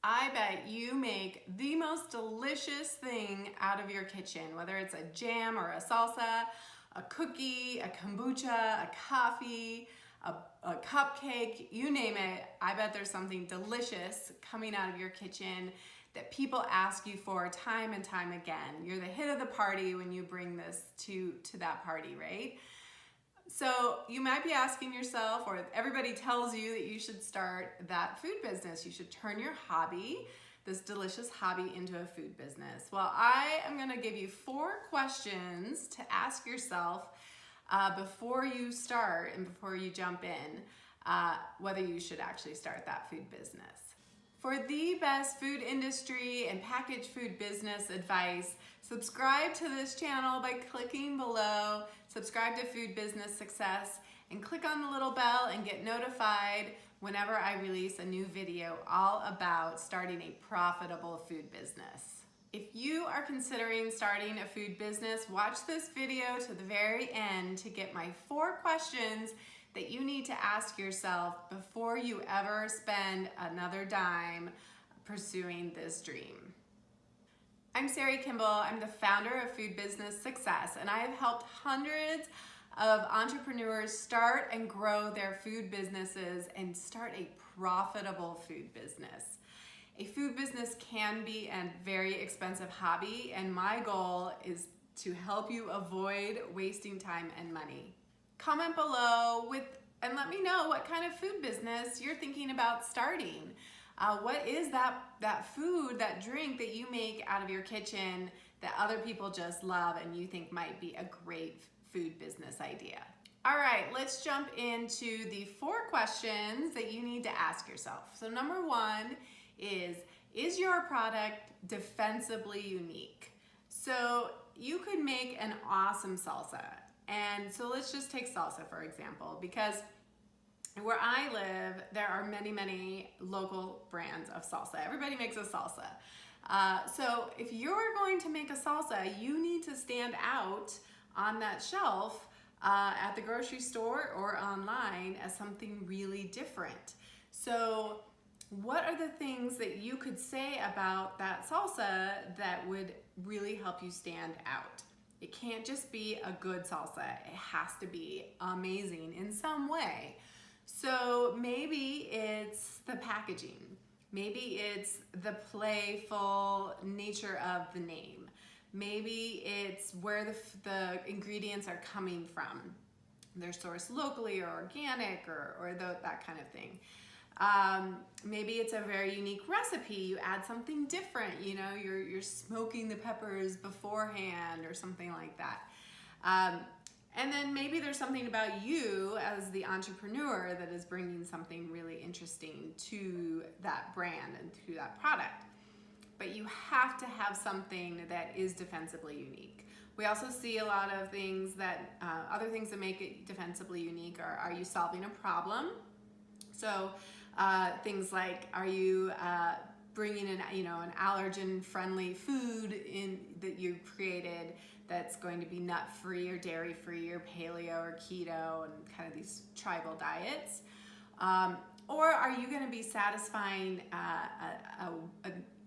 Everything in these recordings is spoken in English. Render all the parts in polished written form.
I bet you make the most delicious thing out of your kitchen, whether it's a jam or a salsa, a cookie, a kombucha, a coffee, a cupcake, you name it. I bet there's something delicious coming out of your kitchen that people ask you for time and time again. You're the hit of the party when you bring this to that party, right? So you might be asking yourself, or everybody tells you that you should start that food business. You should turn your hobby, this delicious hobby, into a food business. Well, I am gonna give you 4 questions to ask yourself before you start and before you jump in, whether you should actually start that food business. For the best food industry and packaged food business advice, subscribe to this channel by clicking below, subscribe to Food Business Success, and click on the little bell and get notified whenever I release a new video all about starting a profitable food business. If you are considering starting a food business, watch this video to the very end to get my 4 questions that you need to ask yourself before you ever spend another dime pursuing this dream. I'm Sari Kimbell. I'm the founder of Food Business Success, and I have helped hundreds of entrepreneurs start and grow their food businesses and start a profitable food business. A food business can be a very expensive hobby, and my goal is to help you avoid wasting time and money. Comment below and let me know what kind of food business you're thinking about starting. What is that food, that drink that you make out of your kitchen that other people just love and you think might be a great food business idea? All right, let's jump into the 4 questions that you need to ask yourself. So number 1 is your product defensively unique? So you could make an awesome salsa. And so let's just take salsa for example, because where I live, there are many, many local brands of salsa. Everybody makes a salsa. So if you're going to make a salsa, you need to stand out on that shelf at the grocery store or online as something really different. So what are the things that you could say about that salsa that would really help you stand out? It can't just be a good salsa. It has to be amazing in some way. So maybe it's the packaging. Maybe it's the playful nature of the name. Maybe it's where the ingredients are coming from. They're sourced locally or organic or that kind of thing. Maybe it's a very unique recipe. You add something different, you know, you're smoking the peppers beforehand or something like that. And then maybe there's something about you as the entrepreneur that is bringing something really interesting to that brand and to that product. But you have to have something that is defensively unique. We also see a lot of things that, other things that make it defensively unique are you solving a problem? So things like, are you bringing in, an allergen-friendly food in that you've created that's going to be nut-free or dairy-free or paleo or keto and kind of these tribal diets? Or are you going to be satisfying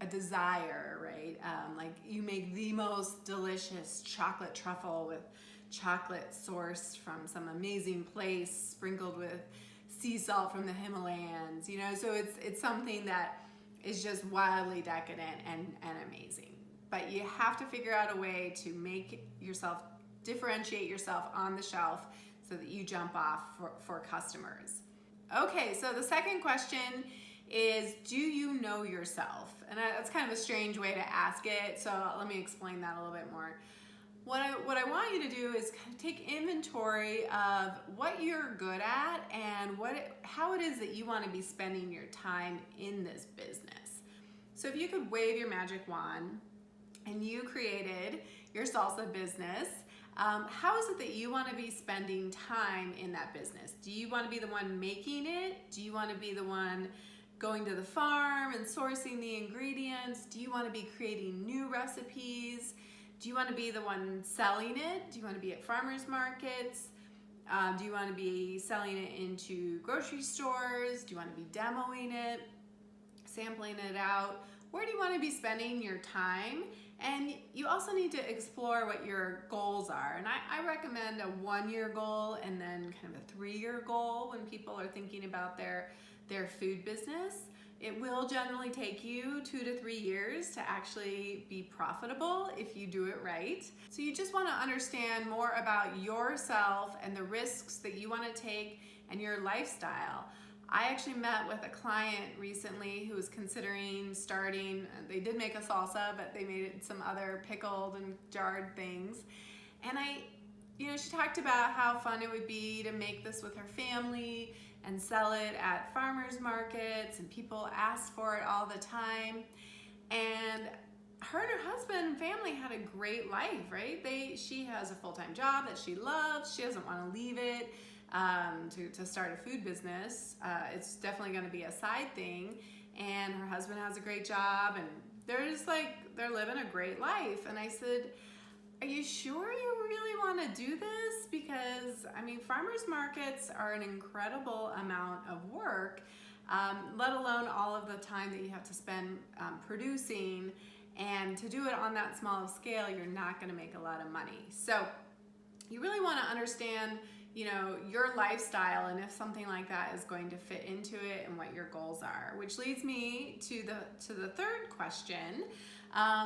a desire, right? Like you make the most delicious chocolate truffle with chocolate sourced from some amazing place, sprinkled with sea salt from the Himalayas, so it's something that is just wildly decadent and amazing. But you have to figure out a way to make yourself, differentiate yourself on the shelf so that you jump off for customers. Okay, so the second question is, do you know yourself? And that's kind of a strange way to ask it, so let me explain that a little bit more. What I want you to do is kind of take inventory of what you're good at and how it is that you want to be spending your time in this business. So if you could wave your magic wand and you created your salsa business, how is it that you want to be spending time in that business? Do you want to be the one making it? Do you want to be the one going to the farm and sourcing the ingredients? Do you want to be creating new recipes? Do you want to be the one selling it? Do you want to be at farmers markets? Do you want to be selling it into grocery stores? Do you want to be demoing it? sampling it out. Where do you want to be spending your time? And you also need to explore what your goals are. And I recommend a 1-year goal and then kind of a 3-year goal when people are thinking about their food business. It will generally take you 2 to 3 years to actually be profitable if you do it right. So you just want to understand more about yourself and the risks that you want to take and your lifestyle. I actually met with a client recently who was considering starting, they did make a salsa, but they made some other pickled and jarred things. And she talked about how fun it would be to make this with her family and sell it at farmers markets, and people asked for it all the time. And her and her husband and family had a great life, right? She has a full-time job that she loves. She doesn't want to leave it to start a food business. It's definitely going to be a side thing. And her husband has a great job, and they're just they're living a great life. And I said, are you sure you really want to do this? Because, farmers markets are an incredible amount of work, let alone all of the time that you have to spend producing. And to do it on that small of scale, you're not going to make a lot of money. So you really want to understand, your lifestyle and if something like that is going to fit into it and what your goals are. Which leads me to the third question,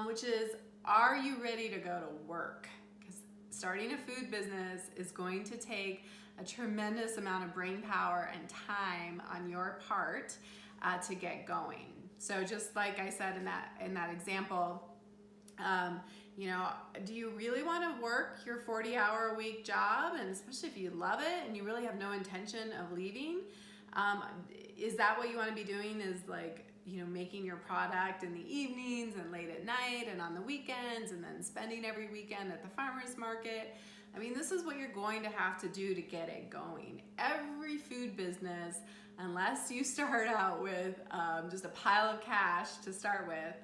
which is, are you ready to go to work? Because starting a food business is going to take a tremendous amount of brain power and time on your part to get going. So just like I said in that example, do you really want to work your 40-hour-a-week job? And especially if you love it and you really have no intention of leaving, is that what you want to be doing, is making your product in the evenings and late at night and on the weekends and then spending every weekend at the farmer's market? This is what you're going to have to do to get it going. Every food business, unless you start out with just a pile of cash to start with,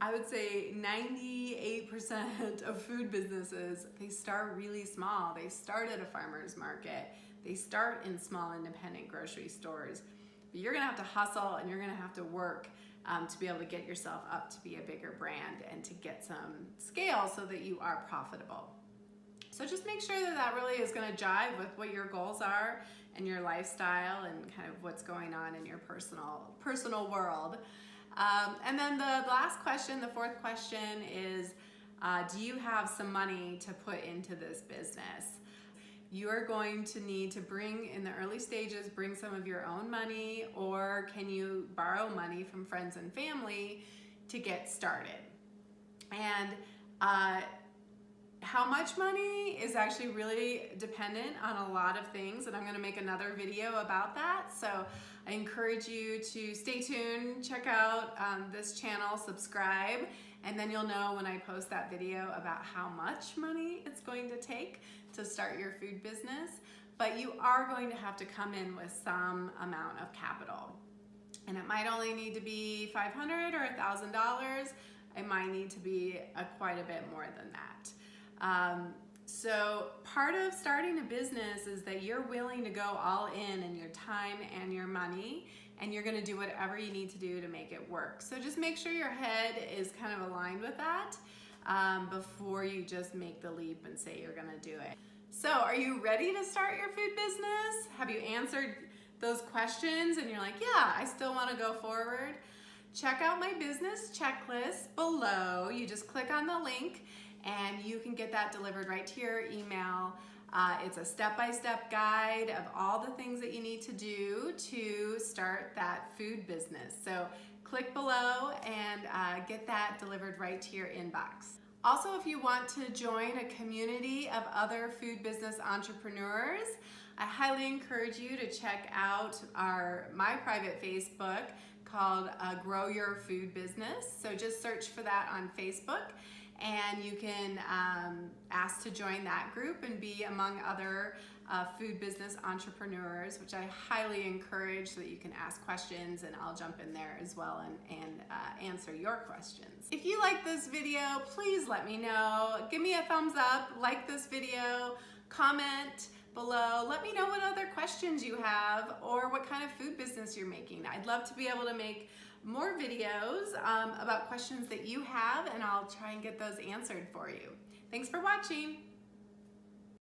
I would say 98% of food businesses, they start really small. They start at a farmer's market. They start in small independent grocery stores. But you're gonna have to hustle and you're gonna have to work to be able to get yourself up to be a bigger brand and to get some scale so that you are profitable. So just make sure that really is gonna jive with what your goals are and your lifestyle and kind of what's going on in your personal world. And then the last question, the fourth question is, do you have some money to put into this business? You are going to need to in the early stages, bring some of your own money, or can you borrow money from friends and family to get started? And how much money is actually really dependent on a lot of things, and I'm going to make another video about that. So I encourage you to stay tuned, check out this channel, subscribe, and then you'll know when I post that video about how much money it's going to take to start your food business. But you are going to have to come in with some amount of capital. And it might only need to be $500 or $1,000. It might need to be quite a bit more than that. So part of starting a business is that you're willing to go all in your time and your money, and you're going to do whatever you need to do to make it work. So just make sure your head is kind of aligned with that before you just make the leap and say you're going to do it. So are you ready to start your food business? Have you answered those questions and you're like, yeah, I still want to go forward? Check out my business checklist below. You just click on the link and you can get that delivered right to your email. It's a step-by-step guide of all the things that you need to do to start that food business. So click below and get that delivered right to your inbox. Also, if you want to join a community of other food business entrepreneurs, I highly encourage you to check out my private Facebook called Grow Your Food Business. So just search for that on Facebook, and you can ask to join that group and be among other food business entrepreneurs, which I highly encourage, so that you can ask questions and I'll jump in there as well and answer your questions. If you like this video, please let me know. Give me a thumbs up, like this video, comment below. Let me know what other questions you have or what kind of food business you're making. I'd love to be able to make more videos about questions that you have, and I'll try and get those answered for you. Thanks for watching.